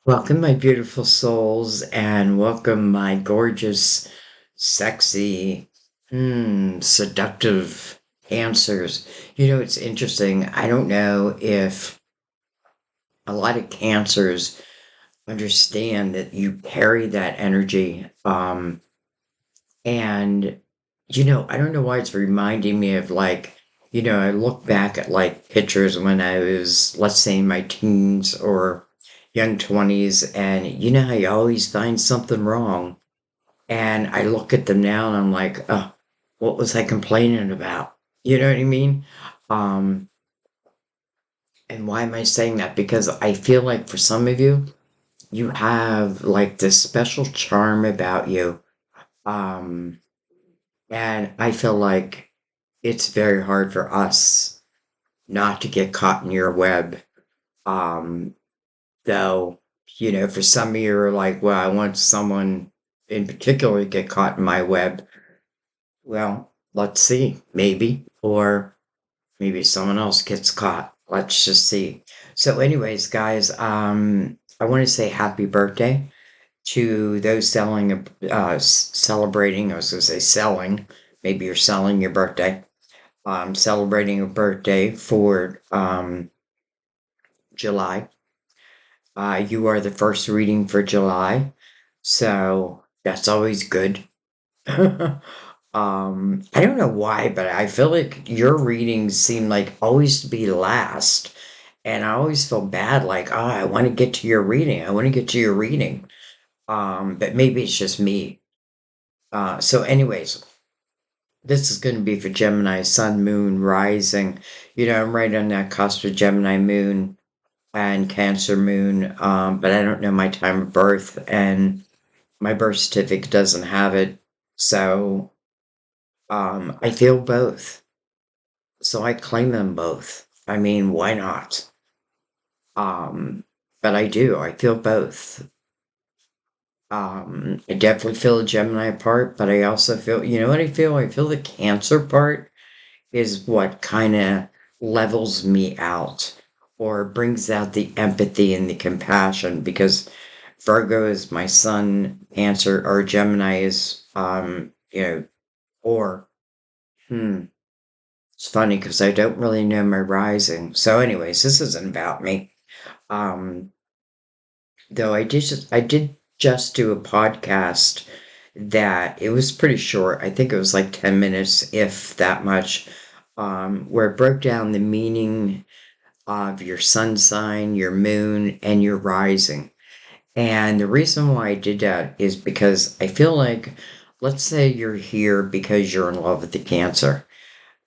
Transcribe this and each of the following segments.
Welcome, my beautiful souls, and welcome, my gorgeous, sexy, seductive cancers. It's interesting. I don't know if a lot of cancers understand that you carry that energy. And, I don't know why it's reminding me of I look back at like pictures when I was, let's say, in my teens or young 20s, and how you always find something wrong. And I look at them now and I'm like, oh, what was I complaining about? You know what I mean? Um, and why am I saying that? Because I feel like for some of you, you have like this special charm about you. Um, and I feel like it's very hard for us not to get caught in your web. Um, though, for some of you are like, well, I want someone in particular to get caught in my web. Well, let's see, maybe. Or maybe someone else gets caught. Let's just see. So, anyways, guys, I want to say happy birthday to those celebrating. I was going to say selling. Maybe you're selling your birthday. Celebrating a birthday for July. You are the first reading for July, so that's always good. I don't know why, but I feel like your readings seem like always to be last. And I always feel bad, like, oh, I want to get to your reading. I want to get to your reading. But maybe it's just me. So anyways, this is going to be for Gemini, Sun, Moon, Rising. I'm right on that cusp of Gemini Moon and Cancer Moon, but I don't know my time of birth, and my birth certificate doesn't have it. So I feel both. So I claim them both. I mean, why not? Um, but I do. I feel both. I definitely feel the Gemini part, but I also feel, you know what I feel? I feel the Cancer part is what kind of levels me out or brings out the empathy and the compassion because Virgo is my sun, Cancer or Gemini is, or, hmm, it's funny because I don't really know my rising. So, anyways, this isn't about me. Um, though I did just do a podcast that it was pretty short. I think it was like 10 minutes, if that much, where it broke down the meaning of your sun sign, your moon, and your rising. And the reason why I did that is because I feel like, let's say you're here because you're in love with the Cancer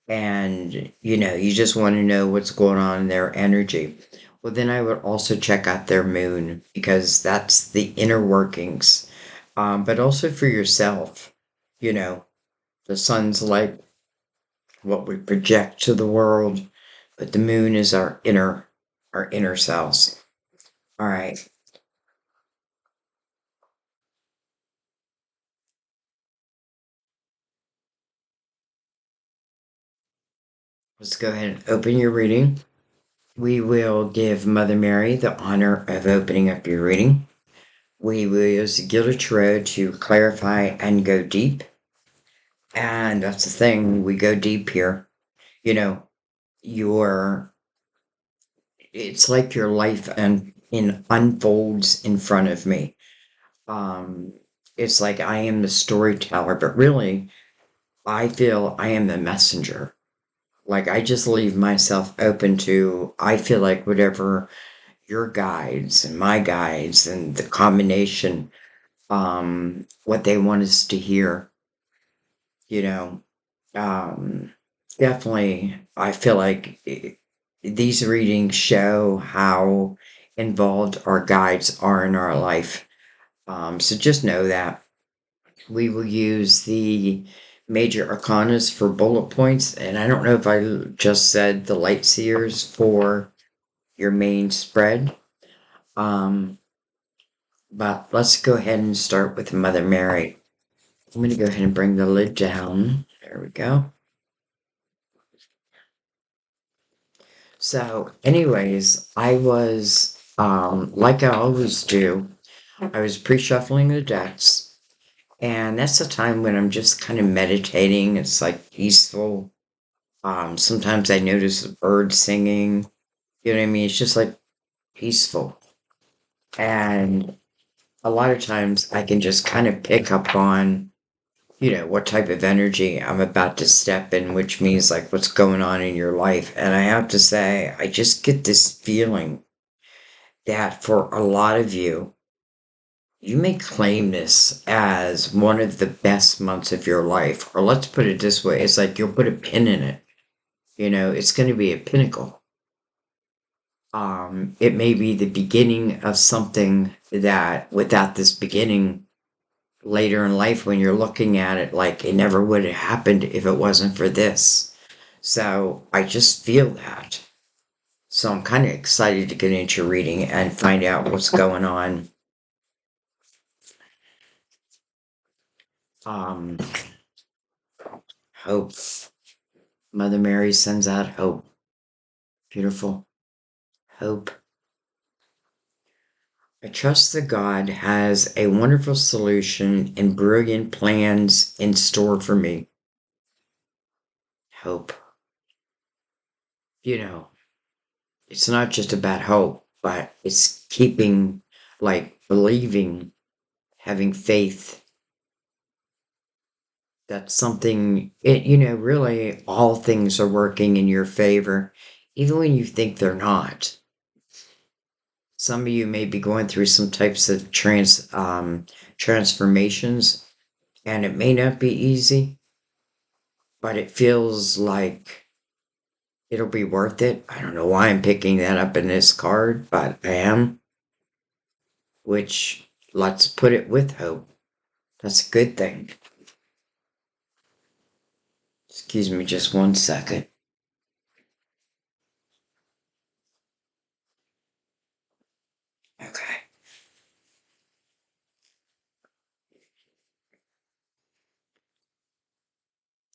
and you just want to know what's going on in their energy. Well, then I would also check out their moon because that's the inner workings. But also for yourself, you know, the sun's like what we project to the world, but the moon is our inner selves. All right, let's go ahead and open your reading. We will give Mother Mary the honor of opening up your reading. We will use the Gilded Tarot to clarify and go deep. And that's the thing, we go deep here. You know, your it's like your life and in unfolds in front of me. Um, it's like I am the storyteller, but really I feel I am the messenger. Like I just leave myself open to I feel like whatever your guides and my guides and the combination, what they want us to hear, you know. Um, Definitely, I feel like these readings show how involved our guides are in our life. So just know that we will use the major arcanas for bullet points, and I don't know if I just said the light seers for your main spread. Um, but let's go ahead and start with Mother Mary. I'm going to go ahead and bring the lid down. There we go. So, anyways, I was Like I always do, I was pre-shuffling the decks, and that's the time when I'm just kind of meditating. It's like peaceful. Sometimes I notice the birds singing. You know what I mean? It's just like peaceful. And a lot of times I can just kind of pick up on, what type of energy I'm about to step in, which means like what's going on in your life. And I have to say, I just get this feeling that for a lot of you, you may claim this as one of the best months of your life. Or let's put it this way, it's like you'll put a pin in it. It's going to be a pinnacle. It may be the beginning of something that without this beginning later in life when you're looking at it like it never would have happened if it wasn't for this. So I just feel that. So I'm kind of excited to get into reading and find out what's going on. Um, Hope. Mother Mary sends out hope. Beautiful. Hope. I trust that God has a wonderful solution and brilliant plans in store for me. Hope. You know, it's not just about hope, but it's keeping, like, believing, having faith that something, really all things are working in your favor, even when you think they're not. Some of you may be going through some types of transformations, and it may not be easy, but it feels like it'll be worth it. I don't know why I'm picking that up in this card, but I am. Which, let's put it with hope. That's a good thing. Excuse me just one second. Okay.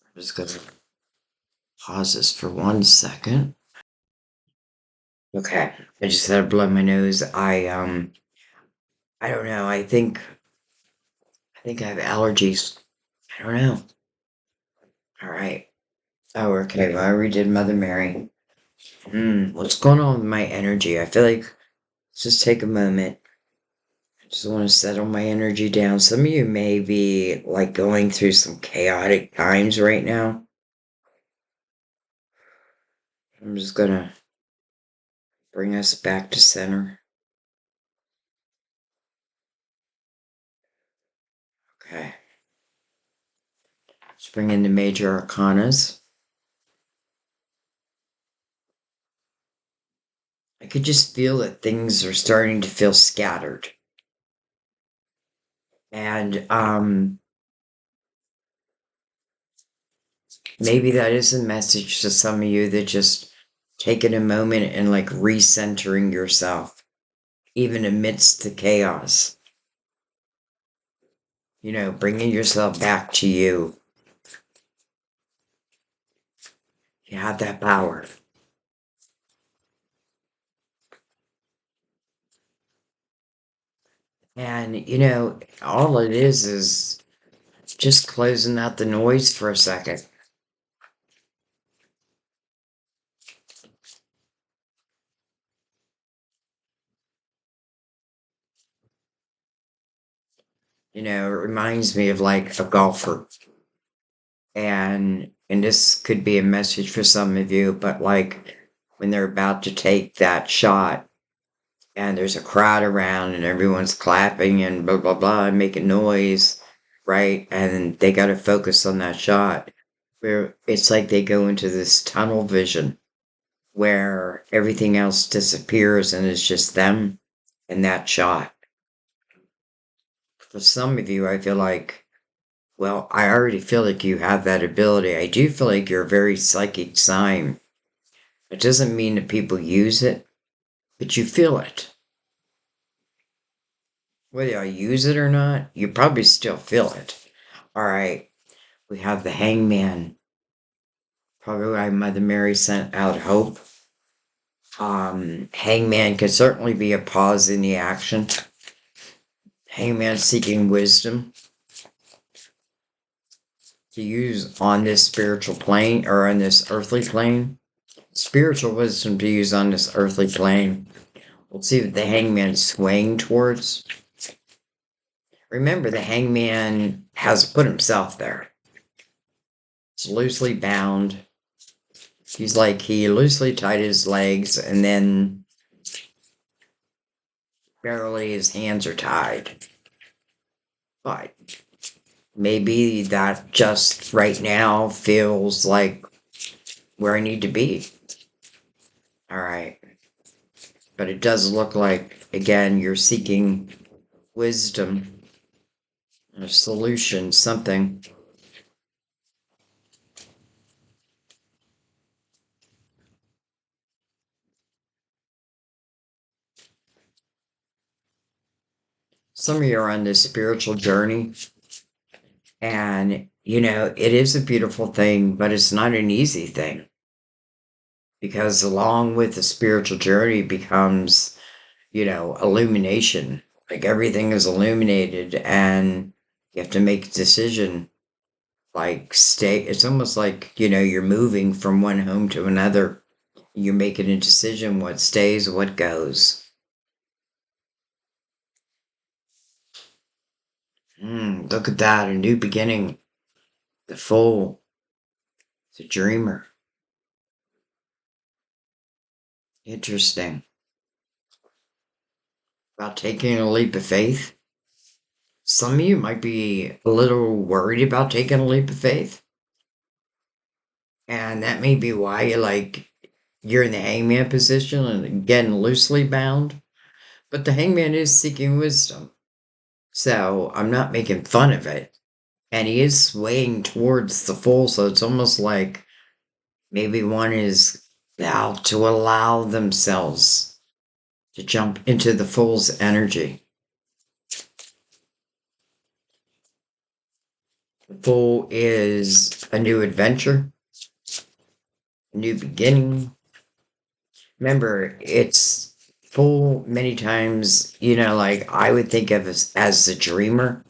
I'm just going to pause this for 1 second. Okay. I just had to blow my nose. I don't know. I think I have allergies. I don't know. All right. Oh, okay. Well, I already did Mother Mary. What's going on with my energy? I feel like let's just take a moment. I just want to settle my energy down. Some of you may be like going through some chaotic times right now. I'm just gonna bring us back to center. Okay. Let's bring in the major arcanas. I could just feel that things are starting to feel scattered. And maybe that is a message to some of you that just taking a moment and like recentering yourself, even amidst the chaos. Bringing yourself back to you. You have that power. And, all it is just closing out the noise for a second. It reminds me of like a golfer. And this could be a message for some of you, but like when they're about to take that shot and there's a crowd around and everyone's clapping and blah blah blah and making noise, right? And they got to focus on that shot. Where it's like they go into this tunnel vision where everything else disappears and it's just them and that shot. For some of you, I feel like, well, I already feel like you have that ability. I do feel like you're a very psychic sign. It doesn't mean that people use it, but you feel it. Whether I use it or not, you probably still feel it. All right, we have the hangman. Probably why Mother Mary sent out hope. Hangman can certainly be a pause in the action. Hangman seeking wisdom to use on this spiritual plane or on this earthly plane. Spiritual wisdom to use on this earthly plane. We'll see what the hangman is swaying towards. Remember, the hangman has put himself there. It's loosely bound. He's like he loosely tied his legs and then barely his hands are tied. But maybe that just right now feels like where I need to be. All right. But it does look like, again, you're seeking wisdom, a solution, something. Some of you are on this spiritual journey, and it is a beautiful thing, but it's not an easy thing because along with the spiritual journey becomes, illumination. Like everything is illuminated, and you have to make a decision. Like, it's almost like, you're moving from one home to another. You're making a decision what stays, what goes. Look at that, a new beginning. The fool, the dreamer. Interesting. About taking a leap of faith. Some of you might be a little worried about taking a leap of faith. And that may be why you're in the hangman position and again loosely bound. But the hangman is seeking wisdom. So I'm not making fun of it. And he is swaying towards the fool, so it's almost like maybe one is about to allow themselves to jump into the fool's energy. The fool is a new adventure, a new beginning. Remember, it's fool many times, like I would think of as the dreamer,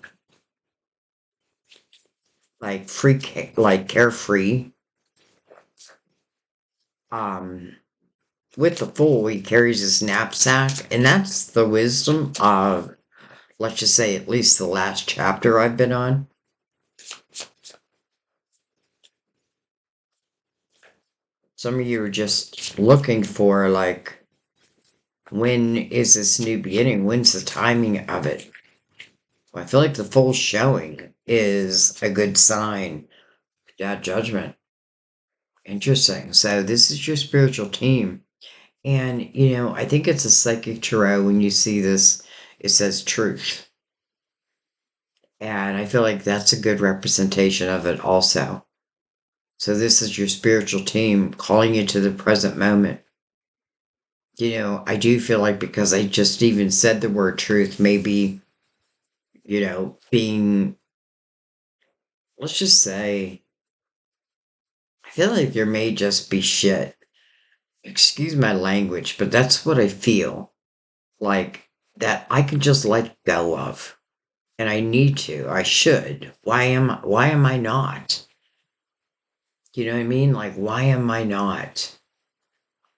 like free, like carefree. With the fool, he carries his knapsack, and that's the wisdom of, let's just say, at least the last chapter I've been on. Some of you are just looking for, like, when is this new beginning? When's the timing of it? Well, I feel like the full showing is a good sign. Yeah, judgment. Interesting. So this is your spiritual team. And, I think it's a psychic tarot when you see this, it says truth. And I feel like that's a good representation of it also. So this is your spiritual team calling you to the present moment. I do feel like because I just even said the word truth, maybe, being, let's just say, I feel like there may just be shit. Excuse my language, but that's what I feel. Like that I can just let go of. And I need to. I should. Why am I not? You know what I mean? Like, why am I not?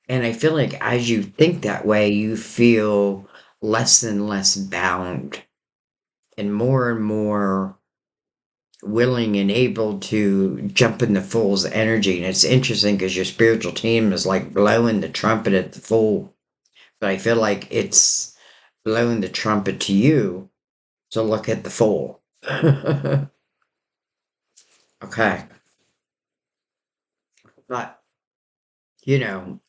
And I feel like as you think that way, you feel less and less bound and more willing and able to jump in the fool's energy. And it's interesting because your spiritual team is like blowing the trumpet at the fool. But I feel like it's blowing the trumpet to you to look at the fool. Okay. But, you know,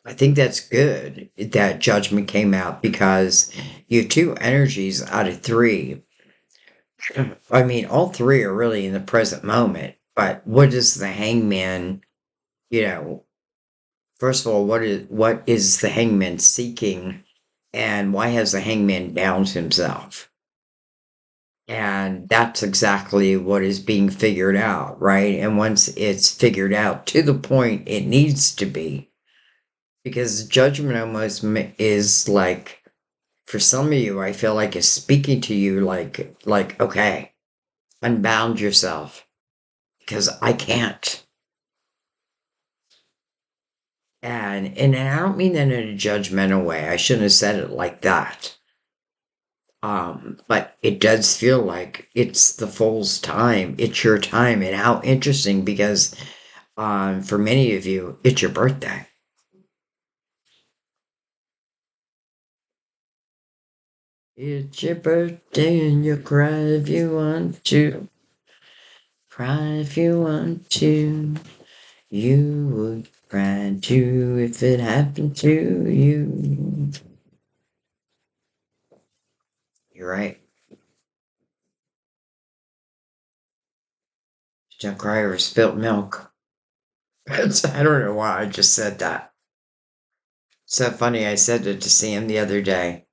I think that's good that judgment came out because you have two energies out of three. I mean, all three are really in the present moment, but what is the hangman, you know, first of all, what is the hangman seeking and why has the hangman bound himself? And that's exactly what is being figured out, right? And once it's figured out to the point it needs to be, because judgment almost is like, for some of you, I feel like is speaking to you like, okay, unbound yourself because I can't. And I don't mean that in a judgmental way. I shouldn't have said it like that. But it does feel like it's the fool's time. It's your time, and how interesting because for many of you, it's your birthday. It's your birthday, and you cry if you want to. Cry if you want to. You would cry too if it happened to you. You're right. Don't cry over spilt milk. I don't know why I just said that. So funny. I said it to Sam the other day,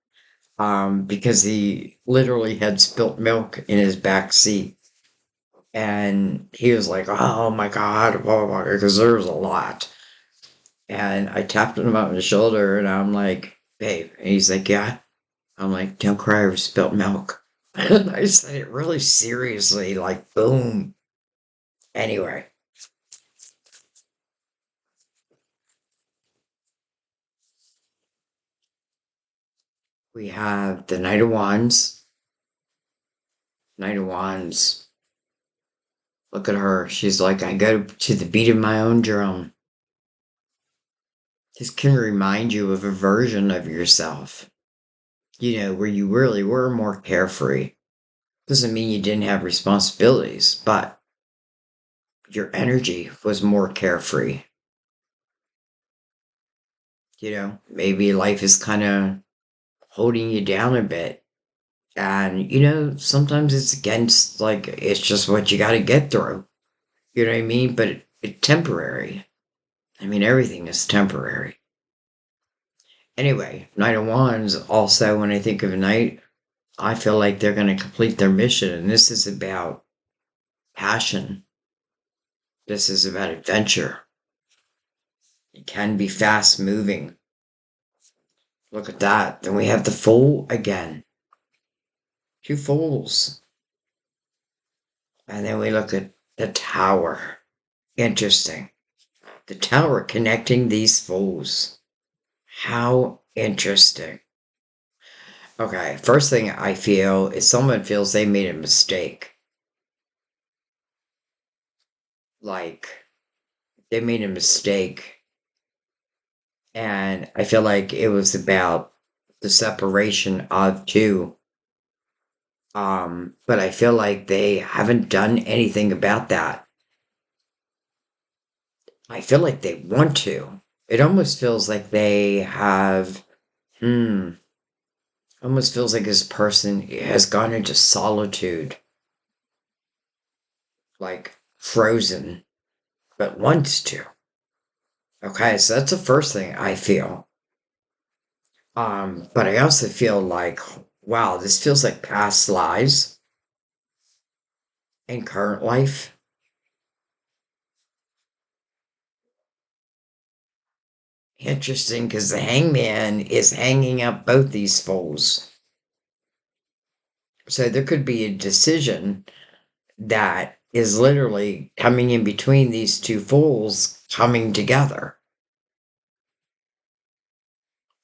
because he literally had spilt milk in his back seat, and he was like, "Oh my god," blah, blah, blah, because there was a lot. And I tapped him on the shoulder, and I'm like, "Babe," and he's like, "Yeah." I'm like, "Don't cry over spilt milk." And I said it really seriously, like, boom. Anyway, we have the Knight of Wands. Knight of Wands. Look at her. She's like, I go to the beat of my own drum. This can remind you of a version of yourself, where you really were more carefree. Doesn't mean you didn't have responsibilities, but your energy was more carefree. Maybe life is kind of holding you down a bit. And, sometimes it's against, like, it's just what you got to get through. You know what I mean? But it's temporary. I mean, everything is temporary. Anyway, Knight of Wands, also, when I think of a knight, I feel like they're going to complete their mission. And this is about passion. This is about adventure. It can be fast moving. Look at that. Then we have the Fool again. Two fools. And then we look at the Tower. Interesting. The Tower connecting these fools. How interesting. Okay, first thing I feel is someone feels they made a mistake. Like, they made a mistake. And I feel like it was about the separation of two. But I feel like they haven't done anything about that. I feel like they want to. It almost feels like they have, almost feels like this person has gone into solitude, like frozen, but wants to. Okay, so that's the first thing I feel. But I also feel like, wow, this feels like past lives and current life. Interesting, because the hangman is hanging up both these foals. So there could be a decision that is literally coming in between these two fools coming together.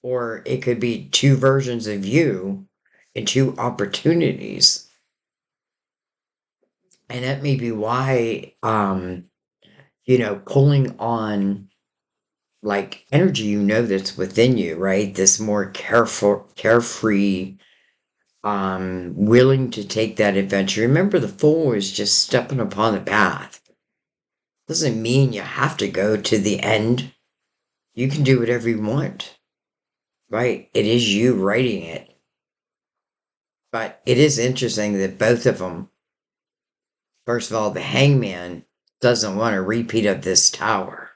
Or it could be two versions of you and two opportunities. And that may be why, pulling on like energy, that's within you, right? This more careful, carefree, willing to take that adventure. Remember, the fool is just stepping upon the path. Doesn't mean you have to go to the end. You can do whatever you want, right? It is you writing it. But it is interesting that both of them, first of all, the hangman doesn't want a repeat of this tower.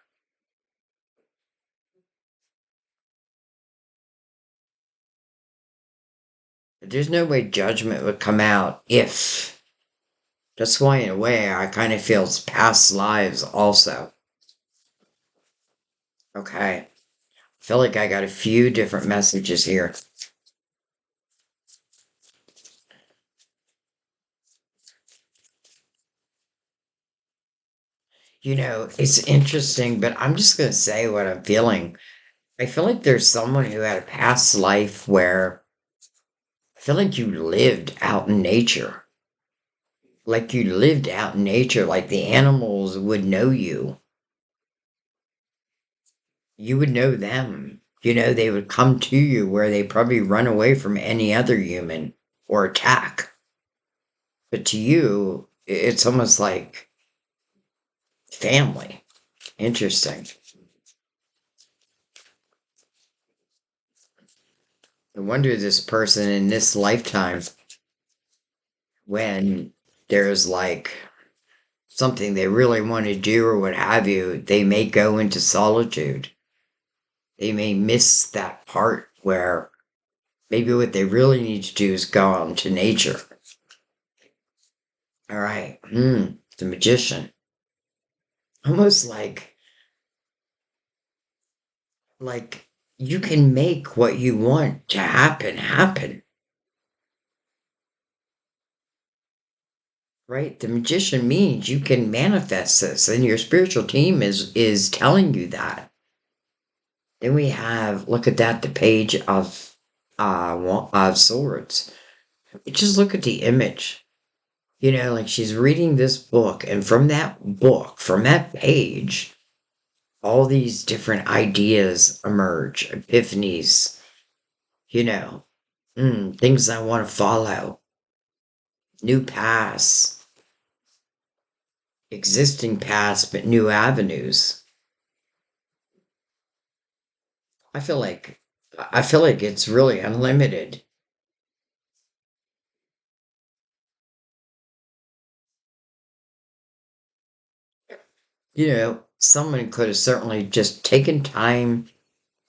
There's no way judgment would come out if. That's why, in a way, I kind of feel it's past lives also. Okay. Feel like I got a few different messages here. It's interesting, but I'm just going to say what I'm feeling. I feel like there's someone who had a past life where I feel like you lived out in nature. Like you lived out in nature, like the animals would know you. You would know them. They would come to you where they probably run away from any other human or attack. But to you, it's almost like family. Interesting. I wonder this person in this lifetime, when there's like something they really want to do or what have you, they may go into solitude. They may miss that part where maybe what they really need to do is go out into nature. All right. The magician. Almost like you can make what you want to happen. Right? The magician means you can manifest this, and your spiritual team is telling you that. Then we have, look at that, the page of swords. Just look at the image. Like she's reading this book, and from that book, from that page, all these different ideas emerge, epiphanies, you know, things I want to follow, new paths, existing paths, but new avenues. I feel like I feel like it's really unlimited. Someone could have certainly just taken time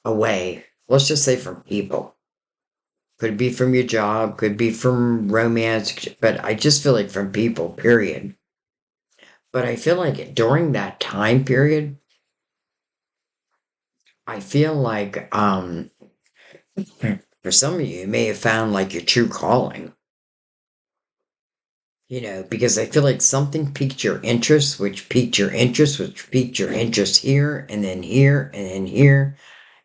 away. Let's just say from people. Could be from your job, could be from romance, but I just feel like from people, period. But I feel like during that time period, I feel like for some of you, you may have found like your true calling. Because I feel like something piqued your interest, which piqued your interest, which piqued your interest here, and then here, and then here,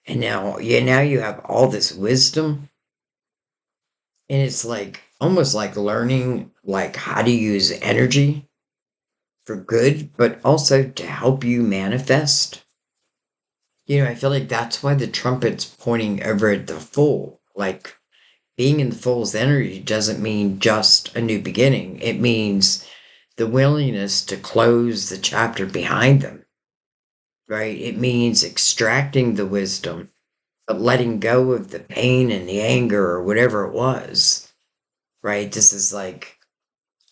and now you have all this wisdom, and it's like almost like learning like how to use energy for good, but also to help you manifest. I feel like that's why the trumpet's pointing over at the fool. Like being in the fool's energy doesn't mean just a new beginning. It means the willingness to close the chapter behind them, right? It means extracting the wisdom, but letting go of the pain and the anger or whatever it was, right? This is like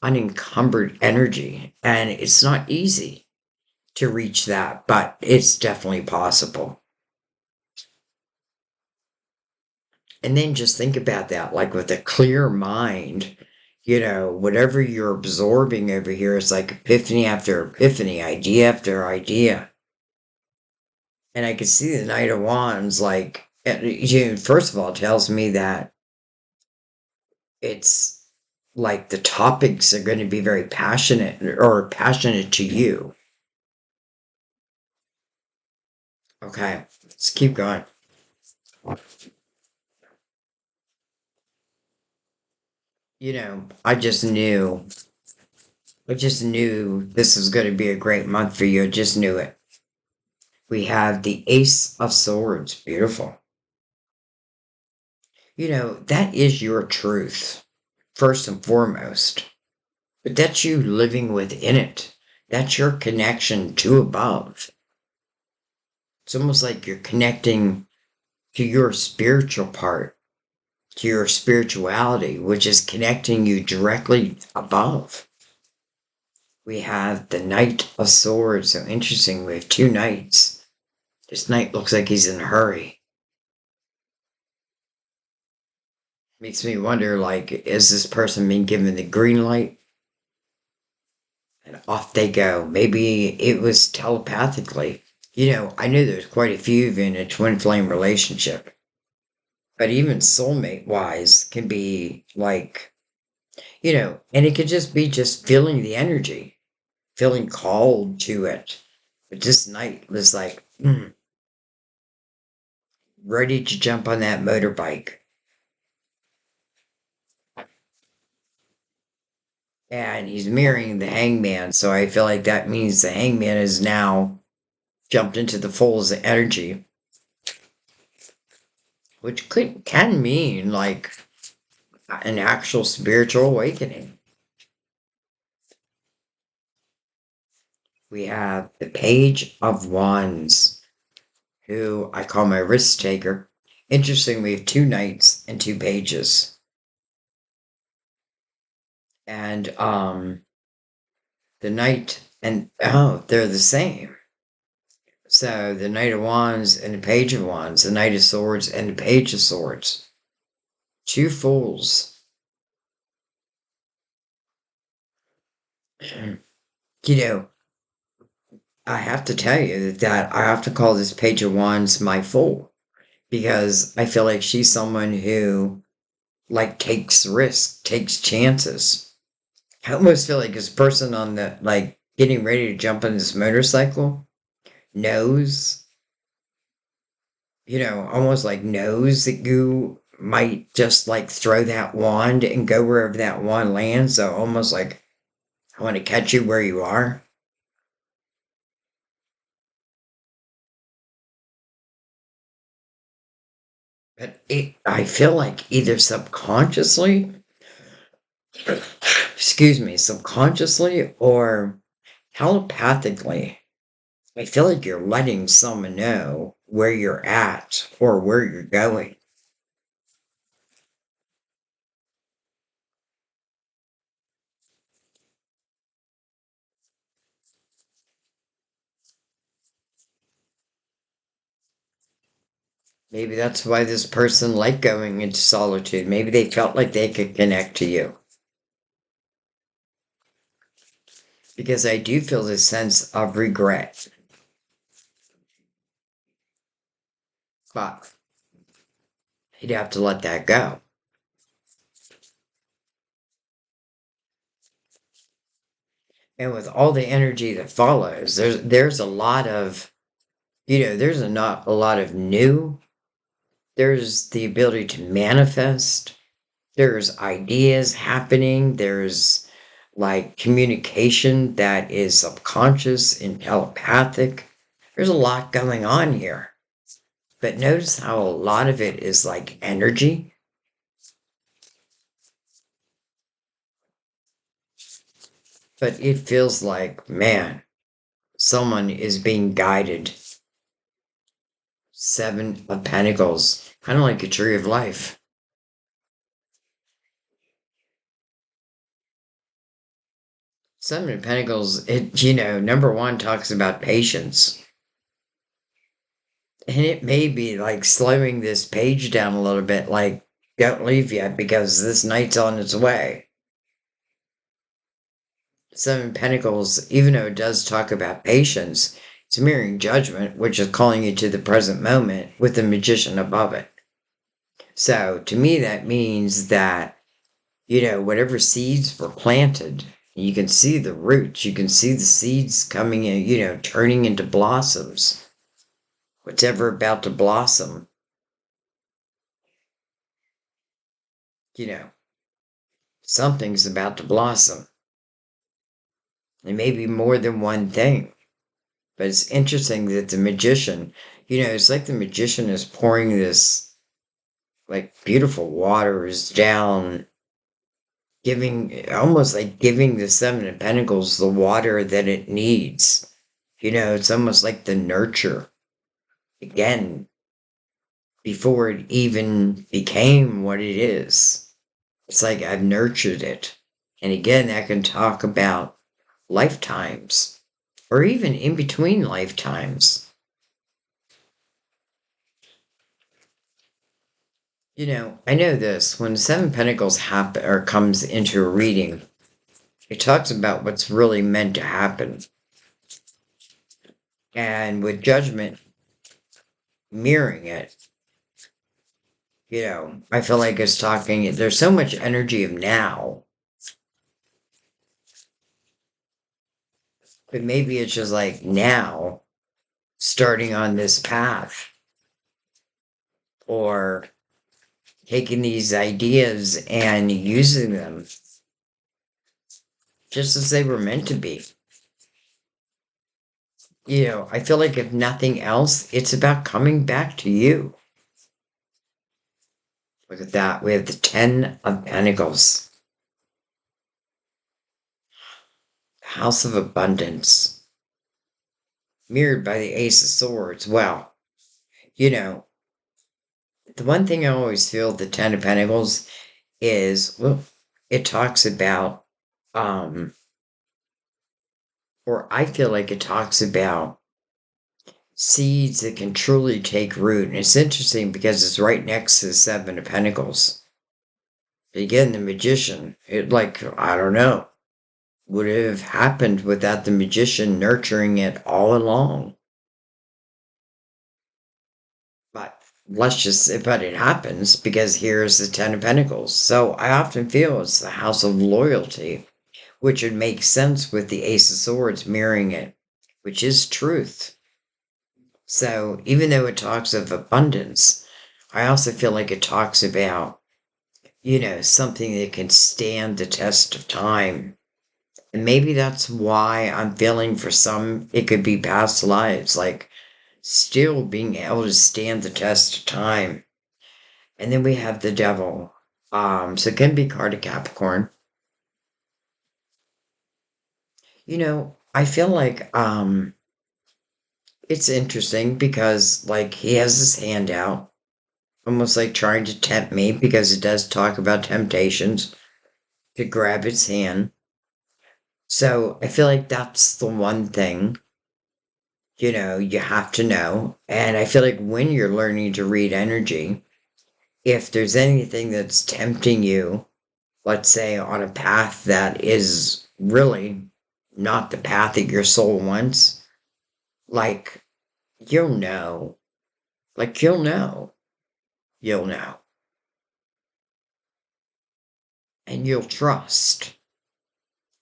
unencumbered energy, and it's not easy to reach that, but it's definitely possible. And then just think about that, like with a clear mind, whatever you're absorbing over here is like epiphany after epiphany, idea after idea. And I could see the Knight of Wands, like, first of all, it tells me that it's like the topics are going to be very passionate or passionate to you. Okay, let's keep going. I just knew this was going to be a great month for you. I just knew it. We have the Ace of Swords. Beautiful. That is your truth, first and foremost. But that's you living within it. That's your connection to above. It's almost like you're connecting to your spiritual part, to your spirituality, which is connecting you directly above. We have the Knight of Swords. So interesting. We have two knights. This knight looks like he's in a hurry. Makes me wonder, like, is this person being given the green light? And off they go. Maybe it was telepathically. I know there's quite a few of you in a twin flame relationship, but even soulmate wise can be like, and it could just be just feeling the energy, feeling called to it. But this night was like, ready to jump on that motorbike. And he's mirroring the hangman, so I feel like that means the hangman is now jumped into the fool's energy, which can mean like an actual spiritual awakening. We have the Page of Wands, who I call my risk taker. Interesting, we have two knights and two pages. And the knight and they're the same. So the Knight of Wands and the Page of Wands, the Knight of Swords and the Page of Swords. Two fools. You know, I have to tell you that I have to call this Page of Wands my fool because I feel like she's someone who like takes risks, takes chances. I almost feel like this person on the like getting ready to jump on this motorcycle knows, almost like knows that you might just like throw that wand and go wherever that wand lands. So almost like I want to catch you where you are. But I feel like either subconsciously, excuse me, subconsciously or telepathically, I feel like you're letting someone know where you're at or where you're going. Maybe that's why this person liked going into solitude. Maybe they felt like they could connect to you. Because I do feel this sense of regret. But you'd have to let that go. And with all the energy that follows, there's a lot of there's not a lot of new. There's the ability to manifest. There's ideas happening. There's like communication that is subconscious and telepathic. There's a lot going on here. But notice how a lot of it is like energy, but it feels like, man, someone is being guided. Seven of Pentacles, kind of like a tree of life. Seven of Pentacles, number one talks about patience. And it may be like slowing this page down a little bit, like, don't leave yet because this night's on its way. Seven of Pentacles, even though it does talk about patience, it's mirroring judgment, which is calling you to the present moment with the magician above it. So to me, that means that, whatever seeds were planted, you can see the roots, you can see the seeds coming in, turning into blossoms. What's ever about to blossom, you know, something's about to blossom. It may be more than one thing, but it's interesting that the magician, it's like the magician is pouring this like beautiful waters down, giving almost like giving the Seven of Pentacles the water that it needs. It's almost like the nurture again before it even became what it is. It's like I've nurtured it. And again, I can talk about lifetimes or even in between lifetimes. I know this when Seven Pentacles happen or comes into a reading, it talks about what's really meant to happen. And with judgment mirroring it, I feel like it's talking, there's so much energy of now, but maybe it's just like now starting on this path or taking these ideas and using them just as they were meant to be. I feel like if nothing else, it's about coming back to you. Look at that. We have the Ten of Pentacles, House of Abundance, mirrored by the Ace of Swords. Well, you know, the one thing I always feel with the Ten of Pentacles is, well, it talks about, or I feel like it talks about seeds that can truly take root. And it's interesting because it's right next to the Seven of Pentacles. Again, the Magician, I don't know, would it have happened without the Magician nurturing it all along? But but it happens because here's the Ten of Pentacles. So I often feel it's the house of loyalty, which would make sense with the Ace of Swords mirroring it, which is truth. So even though it talks of abundance, I also feel like it talks about, something that can stand the test of time. And maybe that's why I'm feeling for some, it could be past lives, like still being able to stand the test of time. And then we have the devil. So it can be card of Capricorn. I feel like it's interesting because like he has this hand out, almost like trying to tempt me because it does talk about temptations to grab its hand. So I feel like that's the one thing, you have to know. And I feel like when you're learning to read energy, if there's anything that's tempting you, let's say on a path that is really not the path that your soul wants, like you'll know. Like you'll know. You'll know. And you'll trust.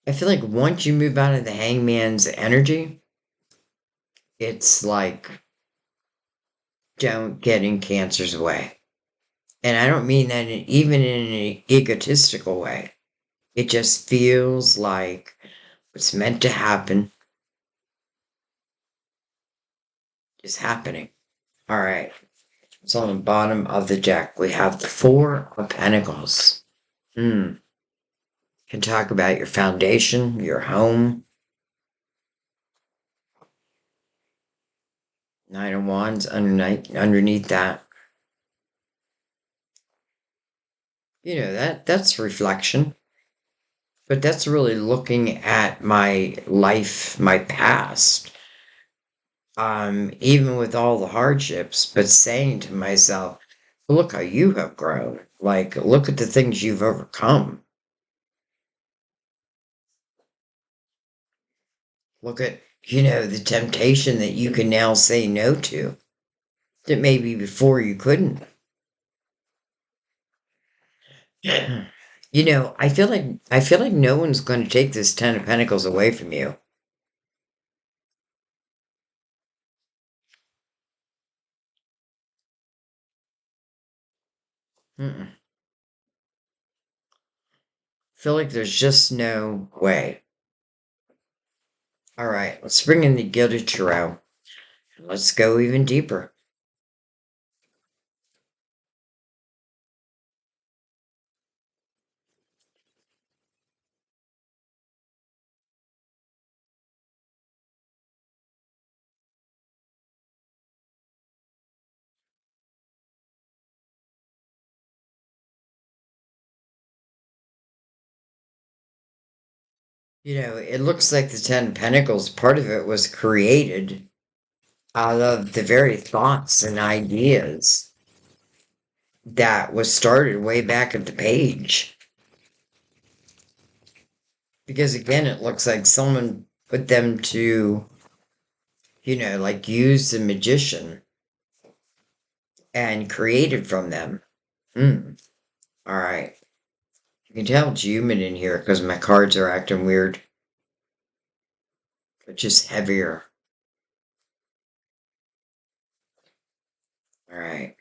I feel like once you move out of the hangman's energy, it's like don't get in Cancer's way. And I don't mean that even in an egotistical way. It just feels like what's meant to happen is happening. All right. So on the bottom of the deck, we have the Four of Pentacles. Can talk about your foundation, your home. Nine of Wands underneath that. That's reflection. But that's really looking at my life, my past. Even with all the hardships, but saying to myself, look how you have grown. Like, look at the things you've overcome. Look at, the temptation that you can now say no to that maybe before you couldn't. I feel like no one's going to take this Ten of Pentacles away from you. Mm-mm. Feel like there's just no way. All right, let's bring in the Gilded Tarot. Let's go even deeper. It looks like the Ten of Pentacles, part of it was created out of the very thoughts and ideas that was started way back at the page. Because again, it looks like someone put them to like use the magician and created from them. Hmm. All right. You can tell it's humid in here because my cards are acting weird. They're just heavier. All right.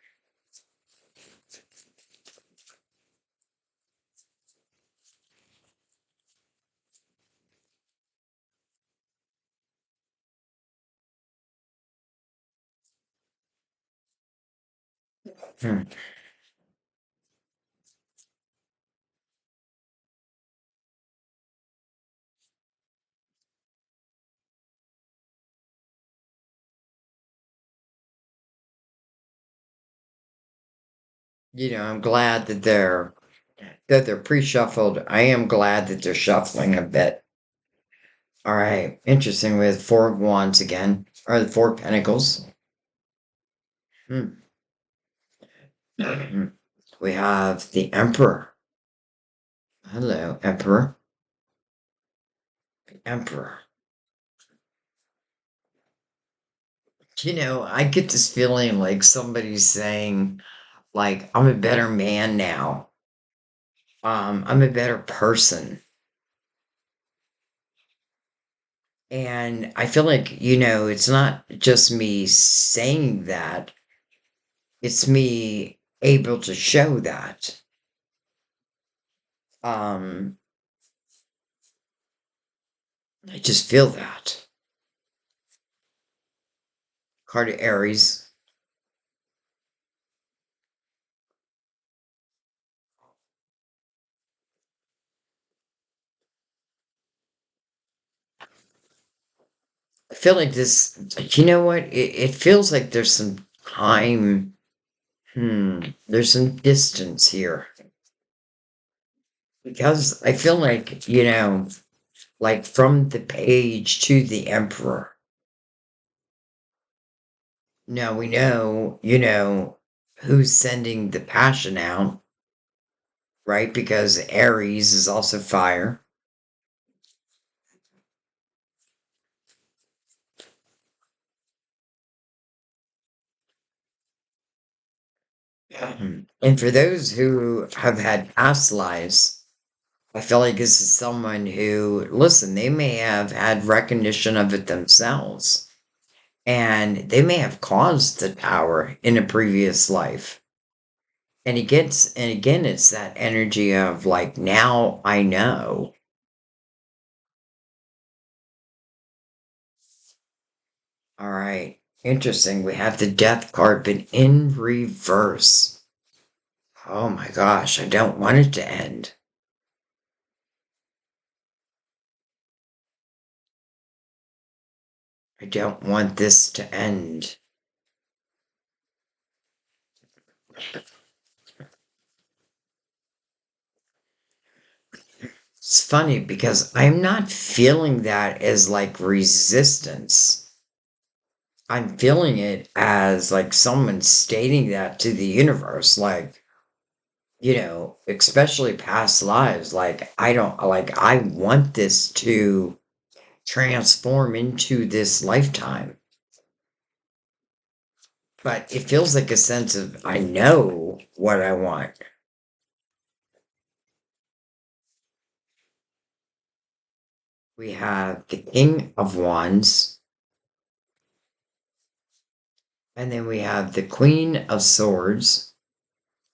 Hmm. I'm glad that they're pre-shuffled. I am glad that they're shuffling a bit. All right. Interesting with Four of Wands again, or the Four of Pentacles. Hmm. We have the Emperor. Hello, Emperor. Emperor. I get this feeling like somebody's saying, like, I'm a better man now. I'm a better person. And I feel like, it's not just me saying that, it's me able to show that. Um, I just feel that. Card of Aries. I feel like this, you know what? It feels like there's some time. There's some distance here. Because I feel like, like from the page to the emperor. Now we know, who's sending the passion out, right? Because Aries is also fire. And for those who have had past lives, I feel like this is someone who, listen, they may have had recognition of it themselves, and they may have caused the tower in a previous life. And again, it's that energy of like, now I know. All right. Interesting. We have the death card, but in reverse. Oh my gosh, I don't want it to end. I don't want this to end. It's funny because I'm not feeling that as like resistance. I'm feeling it as like someone stating that to the universe, like, especially past lives. Like, I don't, like, I want this to transform into this lifetime. But it feels like a sense of, I know what I want. We have the King of Wands, and then we have the Queen of Swords.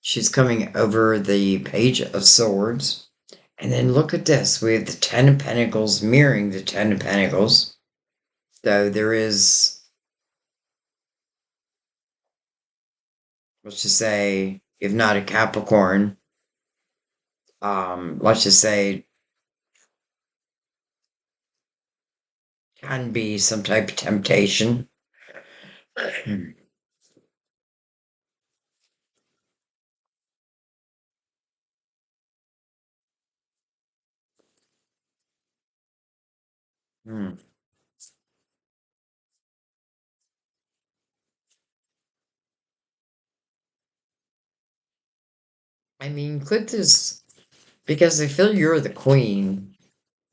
She's coming over the Page of Swords. And then look at this. We have the Ten of Pentacles mirroring the Ten of Pentacles. So there is, let's just say, if not a Capricorn, let's just say, can be some type of temptation. Hmm. Hmm. I mean, could this, because I feel you're the queen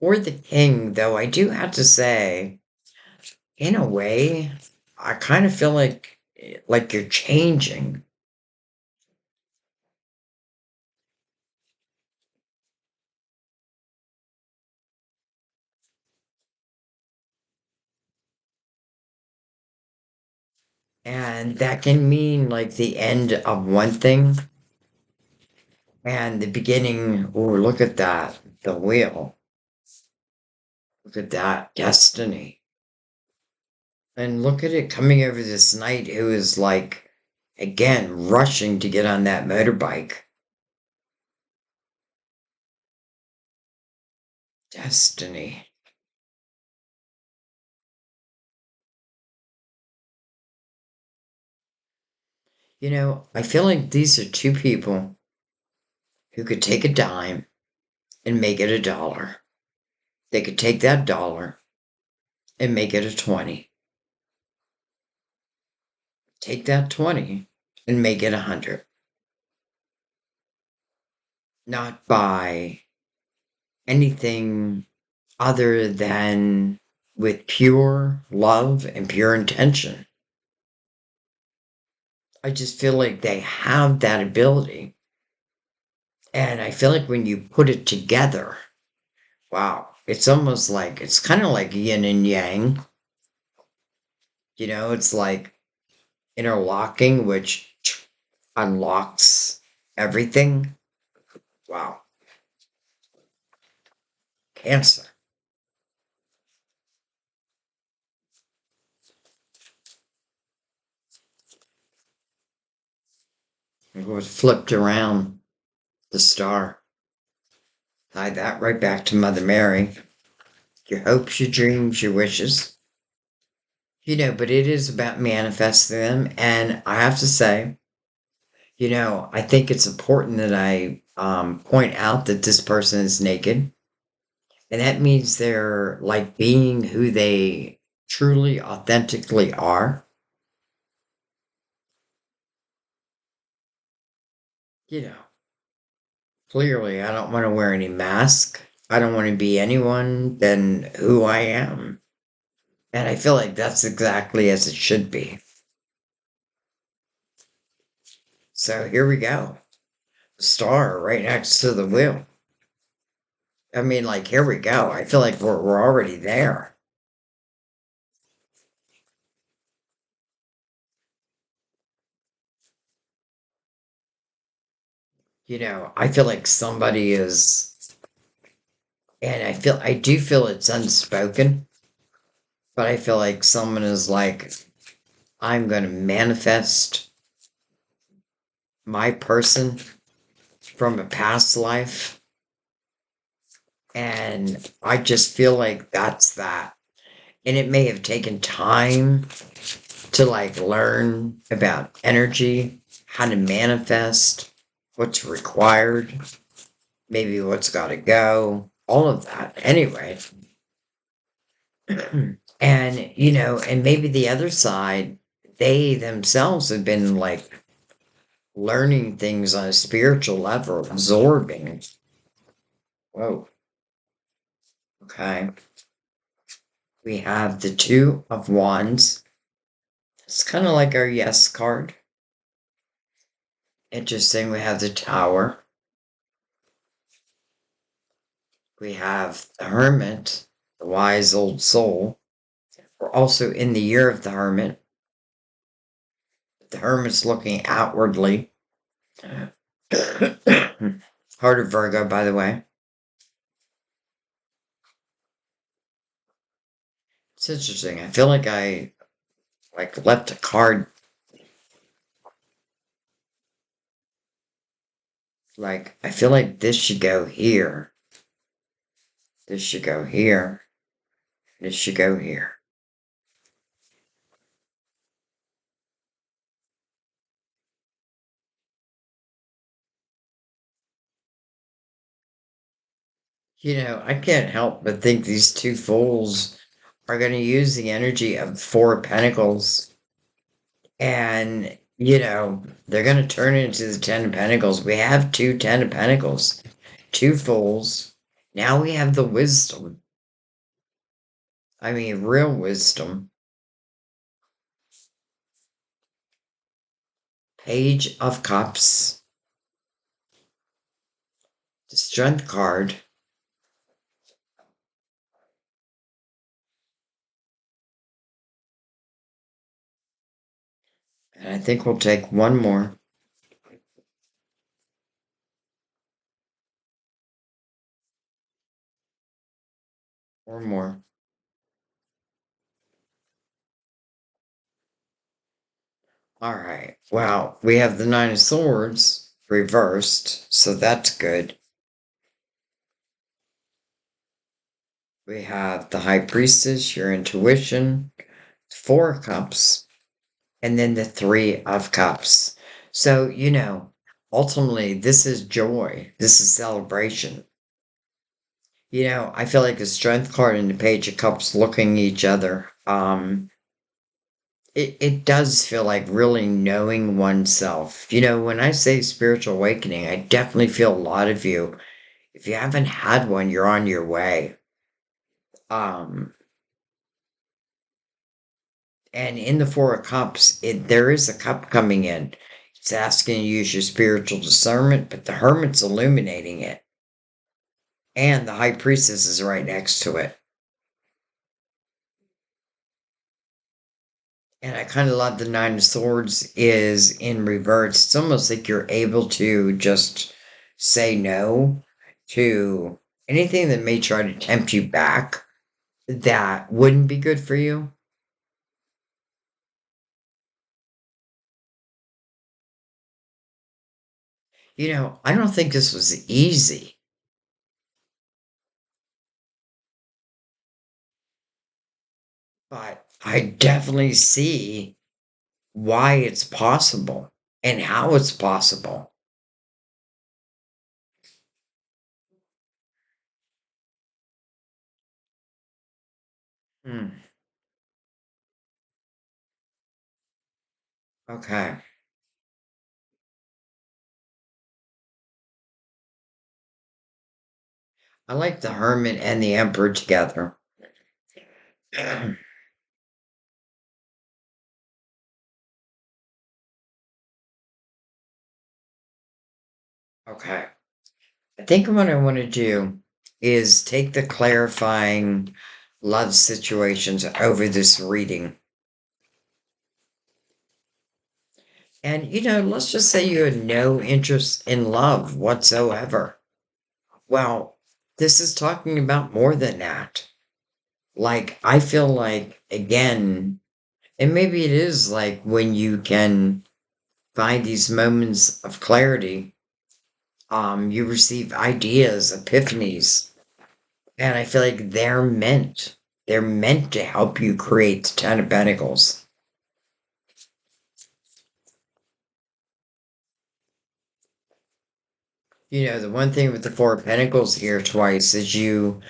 or the king, though I do have to say, in a way, I kind of feel like you're changing. And that can mean like the end of one thing and the beginning. Oh, look at that. The wheel. Look at that. Destiny. And look at it coming over this knight who is like, again, rushing to get on that motorbike. Destiny. I feel like these are two people who could take a dime and make it a dollar. They could take that dollar and make it a 20. Take that 20 and make it 100. Not by anything other than with pure love and pure intention. I just feel like they have that ability. And I feel like when you put it together, wow, it's kind of like yin and yang. It's like interlocking, which unlocks everything. Wow, Cancer. It was flipped around the star. Tie that right back to Mother Mary. Your hopes, your dreams, your wishes. But it is about manifesting them. And I have to say, I think it's important that I point out that this person is naked. And that means they're like being who they truly, authentically are. You know, Clearly, I don't want to wear any mask. I don't want to be anyone than who I am. And I feel like that's exactly as it should be. So here we go. Star right next to the wheel. I mean, like, here we go. I feel like we're already there. I feel like somebody is, and I do feel it's unspoken, but I feel like someone is like, I'm going to manifest my person from a past life. And I just feel like that's that. And it may have taken time to like learn about energy, how to manifest, what's required, maybe what's got to go, all of that. Anyway, and maybe the other side, they themselves have been like learning things on a spiritual level, absorbing. Whoa, okay. We have the Two of Wands. It's kind of like our yes card. Interesting. We have the Tower. We have the Hermit, the wise old soul. We're also in the year of the Hermit. The Hermit's looking outwardly. Heart of Virgo, by the way. It's interesting. I feel like I left a card. Like I feel like this should go here. This should go here. This should go here. I can't help but think these two fools are going to use the energy of Four of Pentacles and, they're going to turn it into the Ten of Pentacles. We have two Ten of Pentacles, two fools. Now we have the wisdom. I mean, real wisdom. Page of Cups, the Strength card, and I think we'll take one more. Or more. All right. Well, we have the Nine of Swords reversed, so that's good. We have the High Priestess, your intuition, Four of Cups, and then the Three of Cups. So, ultimately, this is joy. This is celebration. I feel like the Strength card and the Page of Cups looking at each other. It does feel like really knowing oneself. When I say spiritual awakening, I definitely feel a lot of you. If you haven't had one, you're on your way. Um, and in the Four of Cups, there is a cup coming in. It's asking you to use your spiritual discernment, but the Hermit's illuminating it. And the High Priestess is right next to it. And I kind of love the Nine of Swords is in reverse. It's almost like you're able to just say no to anything that may try to tempt you back that wouldn't be good for you. I don't think this was easy, but I definitely see why it's possible and how it's possible. Hmm. Okay. I like the Hermit and the Emperor together. Okay. I think what I want to do is take the clarifying love situations over this reading. And, let's just say you had no interest in love whatsoever. Well, this is talking about more than that. Like, I feel like, again, and maybe it is like when you can find these moments of clarity, you receive ideas, epiphanies, and I feel like they're meant to help you create the Ten of Pentacles. The one thing with the Four of Pentacles here twice is you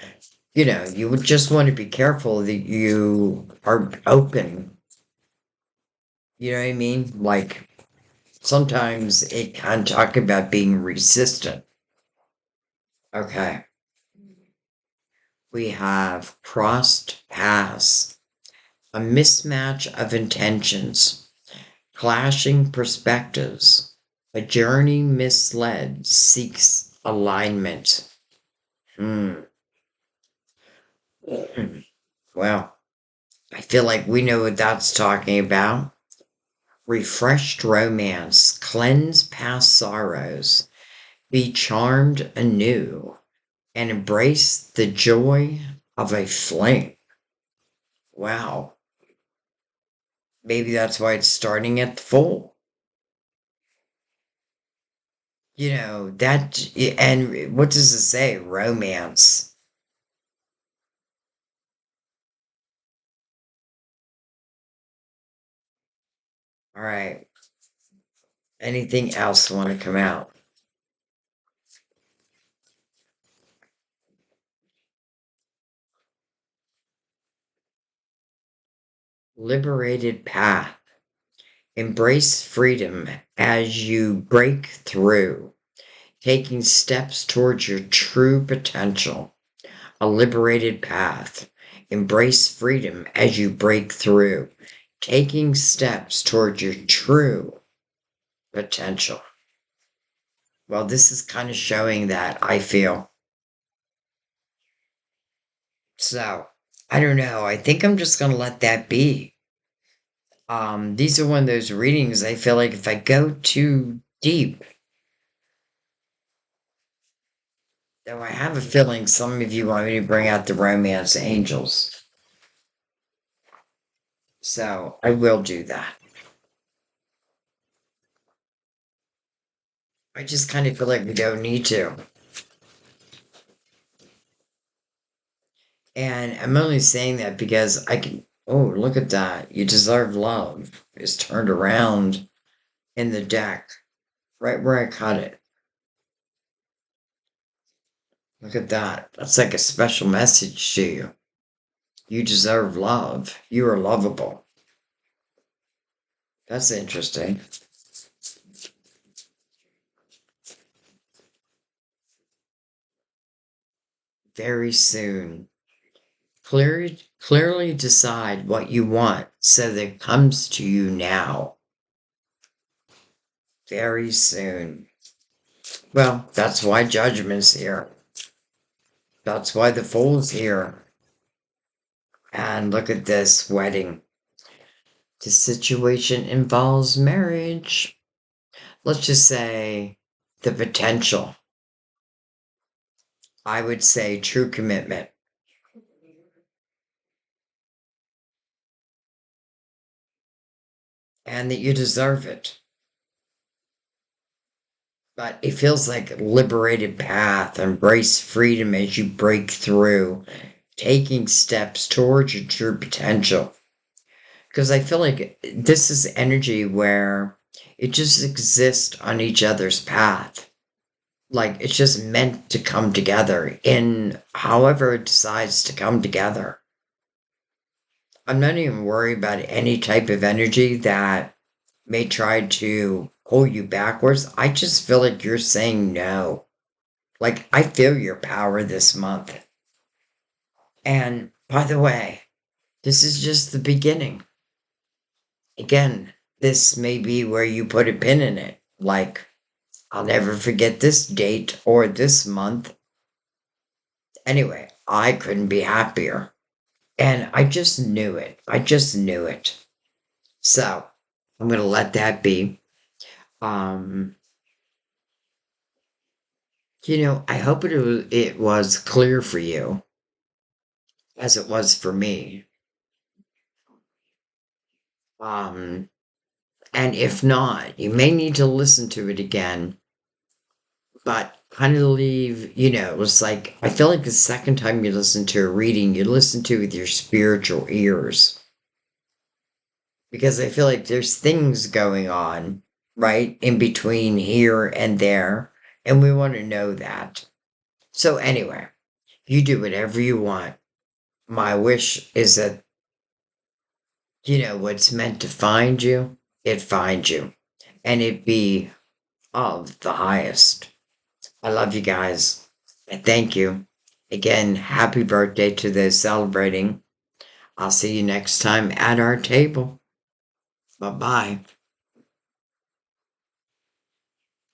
would just want to be careful that you are open. You know what I mean? Like sometimes it can talk about being resistant. Okay. We have crossed paths, a mismatch of intentions, clashing perspectives. A journey misled seeks alignment. Hmm. Well, I feel like we know what that's talking about. Refreshed romance, cleanse past sorrows, be charmed anew, and embrace the joy of a fling. Wow. Maybe that's why it's starting at the full. And what does it say? Romance. All right. Anything else want to come out? Liberated path. Embrace freedom as you break through, taking steps towards your true potential. A liberated path. Embrace freedom as you break through, taking steps towards your true potential. Well, this is kind of showing that, I feel. So, I don't know. I think I'm just going to let that be. These are one of those readings I feel like if I go too deep, though I have a feeling some of you want me to bring out the romance angels. So I will do that. I just kind of feel like we don't need to. And I'm only saying that because I can. Oh, look at that. You deserve love is turned around in the deck, right where I cut it. Look at that. That's like a special message to you. You deserve love. You are lovable. That's interesting. Very soon. Clearly decide what you want so that it comes to you now. Very soon. Well, that's why judgment's here. That's why the fool's here. And look at this wedding. The situation involves marriage. Let's just say the potential. I would say true commitment. And that you deserve it. But it feels like a liberated path. Embrace freedom as you break through, taking steps towards your true potential. Because I feel like this is energy where it just exists on each other's path. Like it's just meant to come together in however it decides to come together. I'm not even worried about any type of energy that may try to pull you backwards. I just feel like you're saying no. Like I feel your power this month. And by the way, this is just the beginning. Again, this may be where you put a pin in it. Like, I'll never forget this date or this month. Anyway, I couldn't be happier. And I just knew it. I just knew it. So I'm going to let that be. Um, I hope it was clear for you as it was for me. Um, and if not, you may need to listen to it again, but kind of leave, it was like, I feel like the second time you listen to a reading, you listen to it with your spiritual ears. Because I feel like there's things going on, right, in between here and there, and we want to know that. So, anyway, you do whatever you want. My wish is that, what's meant to find you, it finds you, and it be of the highest. I love you guys. And thank you. Again, happy birthday to those celebrating. I'll see you next time at our table. Bye bye.